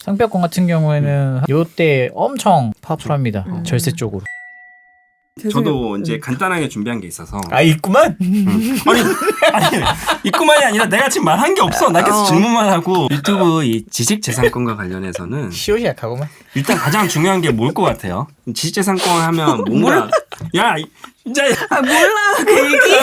상표권 같은 경우에는 요때 엄청 파워풀합니다. 절세 쪽으로. 저도 이제 간단하게 준비한 게 있어서. 아, 있구만? 아니, 있구만이 아니라 내가 지금 말한 게 없어. 나 계속 질문만 하고. 유튜브 이 지식재산권과 관련해서는 시옷이 약하구만. 일단 가장 중요한 게 뭘 것 같아요? 지식재산권 하면 뭔가 야 진짜 몰라 그 얘기.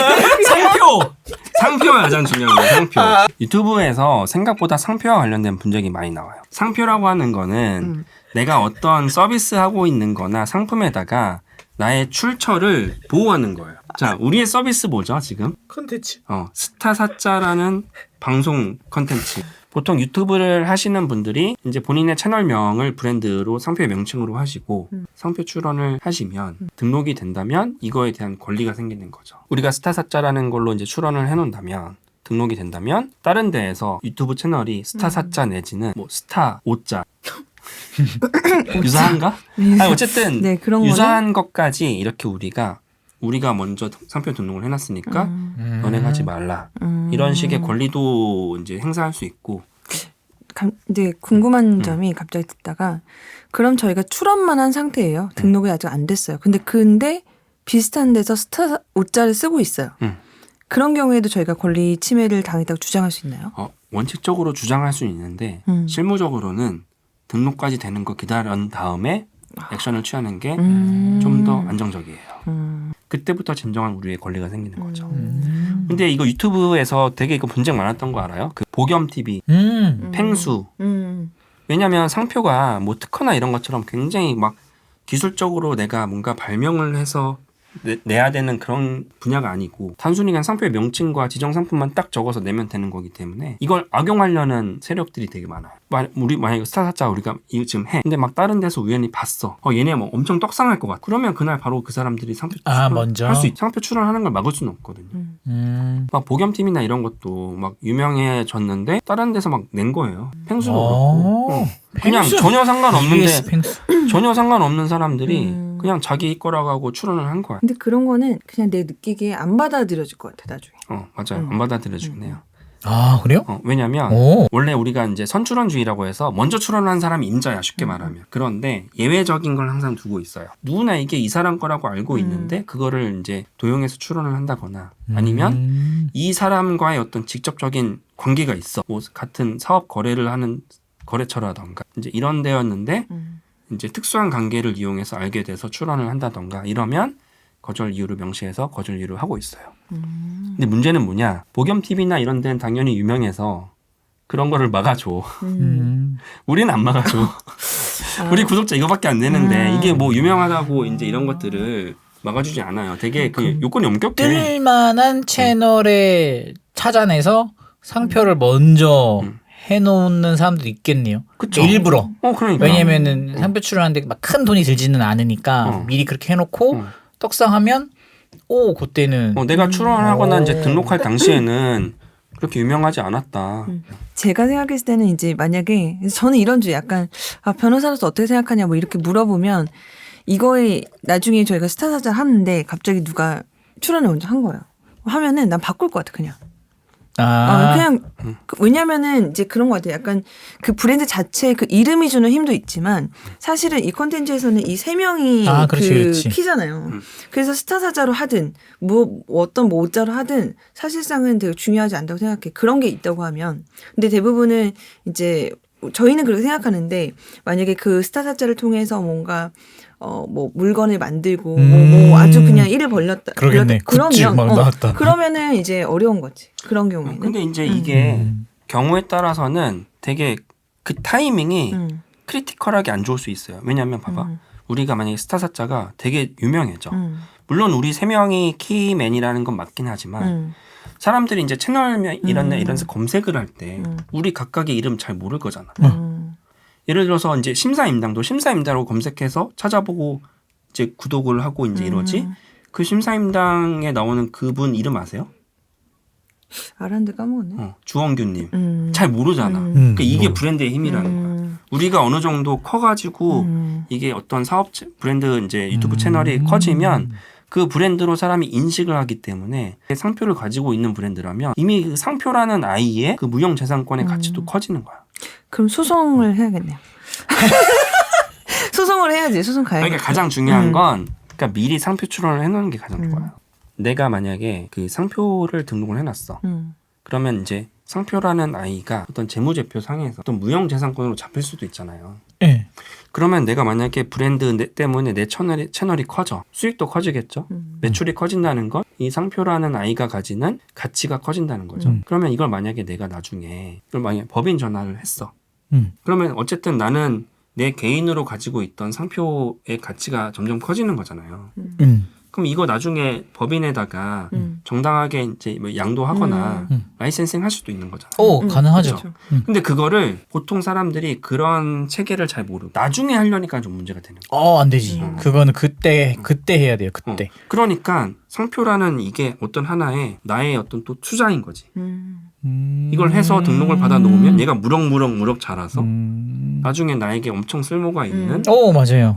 상표가 가장 중요한 거예요. 상표. 유튜브에서 생각보다 상표와 관련된 분석이 많이 나와요. 상표라고 하는 거는 내가 어떤 서비스 하고 있는 거나 상품에다가 나의 출처를 보호하는 거예요. 자, 우리의 서비스 뭐죠, 지금? 컨텐츠. 스타사짜라는 방송 컨텐츠. 보통 유튜브를 하시는 분들이 이제 본인의 채널명을 브랜드로 상표의 명칭으로 하시고 상표 출원을 하시면 등록이 된다면 이거에 대한 권리가 생기는 거죠. 우리가 스타사짜라는 걸로 이제 출원을 해놓는다면 등록이 된다면 다른 데에서 유튜브 채널이 스타사짜 내지는 뭐 스타 5자 유사한가? 아니 어쨌든 네, 그런 유사한 것까지 이렇게 우리가 먼저 상표 등록을 해놨으니까 너네가 하지 말라. 이런 식의 권리도 이제 행사할 수 있고. 이제 궁금한 점이 갑자기 듣다가 그럼 저희가 출원만 한 상태예요. 등록이 아직 안 됐어요. 근데 비슷한 데서 스타 5자를 쓰고 있어요. 그런 경우에도 저희가 권리 침해를 당했다고 주장할 수 있나요? 원칙적으로 주장할 수는 있는데 실무적으로는 등록까지 되는 거 기다린 다음에 액션을 취하는 게 좀 더 안정적이에요. 그때부터 진정한 우리의 권리가 생기는 거죠. 근데 이거 유튜브에서 되게 이거 분쟁 많았던 거 알아요? 그 보겸TV, 팽수. 왜냐면 상표가 뭐 특허나 이런 것처럼 굉장히 막 기술적으로 내가 뭔가 발명을 해서 내야 되는 그런 분야가 아니고 단순히 그냥 상표의 명칭과 지정 상품만 딱 적어서 내면 되는 거기 때문에 이걸 악용하려는 세력들이 되게 많아요. 우리 만약에 스타사짜 우리가 지금 해. 근데 막 다른 데서 우연히 봤어. 얘네 뭐 엄청 떡상할 것 같아. 그러면 그날 바로 그 사람들이 상표 먼저 할 수 있. 상표 출원하는 걸 막을 수는 없거든요. 막 보겸팀이나 이런 것도 막 유명해졌는데 다른 데서 막 낸 거예요. 팽수도 그렇고. 그냥 전혀 상관없는 사람들이 그냥 자기 거라고 하고 출원을 한 거야. 근데 그런 거는 그냥 내 느끼기에 안 받아들여질 것 같아 나중에. 맞아요. 안 받아들여지긴 해요. 아, 그래요? 왜냐면 원래 우리가 이제 선출원주의라고 해서 먼저 출원한 사람이 임자야 쉽게 말하면. 그런데 예외적인 걸 항상 두고 있어요. 누구나 이게 이 사람 거라고 알고 있는데 그거를 이제 도용해서 출원을 한다거나 아니면 이 사람과의 어떤 직접적인 관계가 있어. 뭐 같은 사업 거래를 하는 거래처라던가 이제 이런 데였는데 이제 특수한 관계를 이용해서 알게 돼서 출원을 한다던가 이러면 거절 이유를 명시해서 거절 이유를 하고 있어요. 근데 문제는 뭐냐? 보겸TV나 이런 데는 당연히 유명해서 그런 거를 막아줘. 우리는 안 막아줘. 우리 구독자 이거밖에 안 되는데 이게 뭐 유명하다고 이제 이런 것들을 막아주지 않아요. 되게 그 요건이 엄격해. 뜰만한 채널에 찾아내서 상표를 먼저 해놓는 사람도 있겠네요. 그쵸? 일부러. 그러니까. 왜냐면은 상표 출원하는데 막 큰 돈이 들지는 않으니까 미리 그렇게 해놓고 떡상하면 그때는 내가 출원하거나 이제 등록할 당시에는 그렇게 유명하지 않았다. 제가 생각했을 때는 이제 만약에 저는 이런 주 약간 변호사로서 어떻게 생각하냐 뭐 이렇게 물어보면 이거에 나중에 저희가 스타사자 하는데 갑자기 누가 출원을 먼저 한 거예요. 하면은 난 바꿀 것 같아 그냥. 그냥 왜냐면은 이제 그런 것 같아요. 약간 그 브랜드 자체의 그 이름이 주는 힘도 있지만 사실은 이 콘텐츠에서는 이 세 명이 그렇지. 키잖아요. 그래서 스타사자로 하든 어떤 모자로 하든 사실상은 되게 중요하지 않다고 생각해. 그런 게 있다고 하면. 근데 대부분은 이제 저희는 그렇게 생각하는데 만약에 그 스타사자를 통해서 뭔가 뭐 물건을 만들고 뭐 아주 그냥 일을 벌렸다. 그러겠네. 그러면 막 나왔다. 그러면은 이제 어려운 거지. 그런 경우에는. 근데 이제 이게 경우에 따라서는 되게 그 타이밍이 크리티컬하게 안 좋을 수 있어요. 왜냐하면 봐봐. 우리가 만약에 스타사자가 되게 유명해져. 물론 우리 세 명이 키맨이라는 건 맞긴 하지만 사람들이 이제 채널 이런 데서 검색을 할 때 우리 각각의 이름 잘 모를 거잖아. 예를 들어서 이제 심사임당도 심사임자로 검색해서 찾아보고 이제 구독을 하고 이제 이러지. 그 심사임당에 나오는 그분 이름 아세요? 알았는데 까먹었네. 주원규님. 잘 모르잖아. 그러니까 이게 브랜드의 힘이라는 거야. 우리가 어느 정도 커가지고 이게 어떤 사업 브랜드 이제 유튜브 채널이 커지면 그 브랜드로 사람이 인식을 하기 때문에 상표를 가지고 있는 브랜드라면 이미 그 상표라는 아이의 그 무형재산권의 가치도 커지는 거야. 그럼 소송을 해야겠네요. 소송을 해야지. 소송 가야지. 그러니까 가장 중요한 건 그러니까 미리 상표 출원을 해놓는 게 가장 좋아요. 내가 만약에 그 상표를 등록을 해놨어. 그러면 이제 상표라는 아이가 어떤 재무제표 상에서 어떤 무형재산권으로 잡힐 수도 있잖아요. 네. 그러면 내가 만약에 브랜드 때문에 내 채널이 커져. 수익도 커지겠죠. 매출이 커진다는 건 이 상표라는 아이가 가지는 가치가 커진다는 거죠. 그러면 이걸 만약에 내가 나중에 이걸 만약에 법인 전환을 했어. 그러면 어쨌든 나는 내 개인으로 가지고 있던 상표의 가치가 점점 커지는 거잖아요. 그럼 이거 나중에 법인에다가 정당하게 이제 뭐 양도하거나 라이센싱 할 수도 있는 거잖아요. 오, 가능하죠. 그렇죠. 근데 그거를 보통 사람들이 그런 체계를 잘 모르고 나중에 하려니까 좀 문제가 되는 거예요. 안 되지. 그거는 그때 해야 돼요. 그때. 그러니까 상표라는 이게 어떤 하나의 나의 어떤 또 투자인 거지. 이걸 해서 등록을 받아 놓으면 얘가 무럭무럭 자라서 나중에 나에게 엄청 쓸모가 있는 오, 맞아요.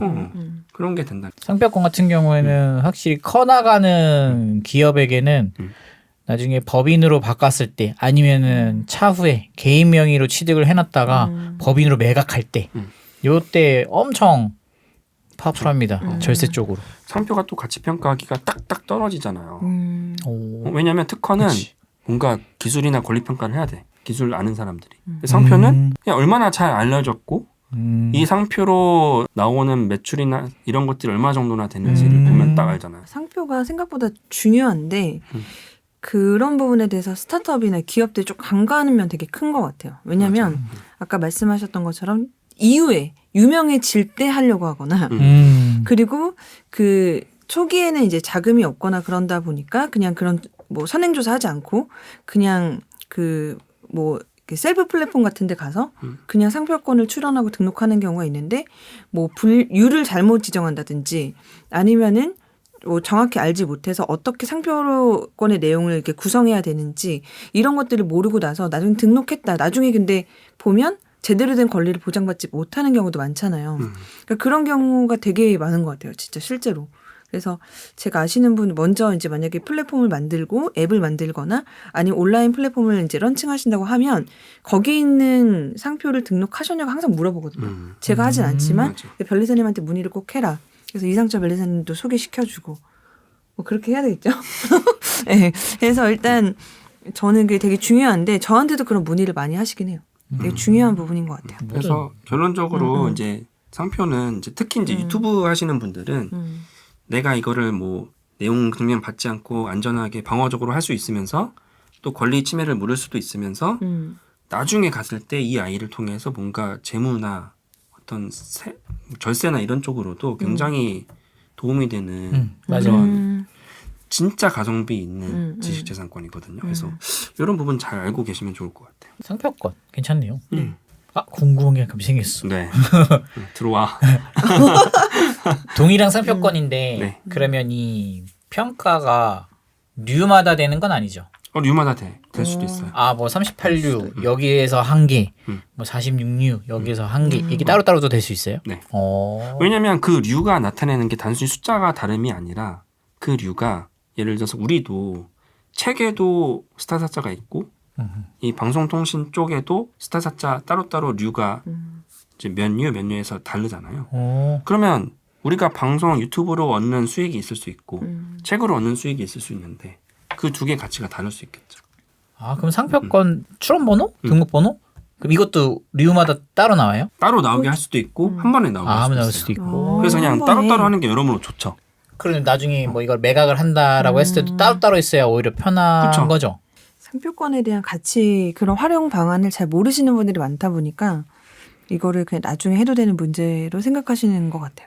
그런 게 된다. 상표권 같은 경우에는 확실히 커나가는 기업에게는 나중에 법인으로 바꿨을 때 아니면은 차후에 개인 명의로 취득을 해놨다가 법인으로 매각할 때 요때 엄청 파워풀합니다. 절세 쪽으로. 상표가 또 가치 평가하기가 딱딱 떨어지잖아요. 오. 왜냐하면 특허는 그치. 뭔가 기술이나 권리 평가를 해야 돼. 기술 아는 사람들이. 상표는 그냥 얼마나 잘 알려졌고 이 상표로 나오는 매출이나 이런 것들이 얼마 정도나 되는지를 보면 딱 알잖아요. 상표가 생각보다 중요한데 그런 부분에 대해서 스타트업이나 기업들이 좀 간과하는 면 되게 큰 것 같아요. 왜냐하면 아까 말씀하셨던 것처럼 이후에 유명해질 때 하려고 하거나 그리고 그 초기에는 이제 자금이 없거나 그런다 보니까 그냥 그런 뭐 선행조사 하지 않고 그냥 그 뭐 셀프 플랫폼 같은 데 가서 그냥 상표권을 출원하고 등록하는 경우가 있는데 뭐 분류를 잘못 지정한다든지 아니면은 뭐 정확히 알지 못해서 어떻게 상표권의 내용을 이렇게 구성해야 되는지 이런 것들을 모르고 나서 나중에 등록했다. 나중에 근데 보면 제대로 된 권리를 보장받지 못하는 경우도 많잖아요. 그러니까 그런 경우가 되게 많은 것 같아요. 진짜 실제로. 그래서 제가 아시는 분 먼저 이제 만약에 플랫폼을 만들고 앱을 만들거나 아니면 온라인 플랫폼을 이제 런칭하신다고 하면 거기 있는 상표를 등록하셨냐고 항상 물어보거든요. 제가 하진 않지만 맞아. 변리사님한테 문의를 꼭 해라. 그래서 이상철 변리사님도 소개시켜주고 뭐 그렇게 해야 되겠죠. 네. 그래서 일단 저는 그게 되게 중요한데 저한테도 그런 문의를 많이 하시긴 해요. 되게 중요한 부분인 것 같아요. 그래서 결론적으로 이제 상표는 이제 특히 이제 유튜브 하시는 분들은 내가 이거를 뭐 내용 증명 받지 않고 안전하게 방어적으로 할 수 있으면서 또 권리 침해를 물을 수도 있으면서 나중에 갔을 때 이 아이를 통해서 뭔가 재무나 어떤 절세나 이런 쪽으로도 굉장히 도움이 되는 맞아요. 그런 진짜 가성비 있는 지식재산권이거든요. 그래서 이런 부분 잘 알고 계시면 좋을 것 같아요. 상표권 괜찮네요. 아, 궁금한 게 가끔 생겼어. 네. 들어와. 동일한 상표권인데 네. 그러면 이 평가가 류마다 되는 건 아니죠? 류마다 될 수도 있어요. 아, 뭐 38류 여기에서 한 개, 뭐 46류 여기에서 한 개, 이게 따로따로도 될 수 있어요? 네. 어. 왜냐하면 그 류가 나타내는 게 단순히 숫자가 다름이 아니라 그 류가 예를 들어서 우리도 책에도 스타사자가 있고 이 방송통신 쪽에도 스타사자 따로따로 류가 이제 몇 류에서 다르잖아요. 그러면 우리가 방송 유튜브로 얻는 수익이 있을 수 있고 책으로 얻는 수익이 있을 수 있는데 그 두 개 가치가 다를 수 있겠죠. 아, 그럼 상표권 출원번호? 등록번호? 그럼 이것도 류마다 따로 나와요? 따로 나오게 할 수도 있고 한 번에 나오게 아, 할 나올 수도 수도 있어요. 있고. 그래서 그냥 한 번에. 따로따로 하는 게 여러모로 좋죠. 그럼 나중에 뭐 이걸 매각을 한다라고 했을 때도 따로따로 있어야 오히려 편한 그쵸. 거죠? 상표권에 대한 가치 그런 활용 방안을 잘 모르시는 분들이 많다 보니까 이거를 그냥 나중에 해도 되는 문제로 생각하시는 것 같아요.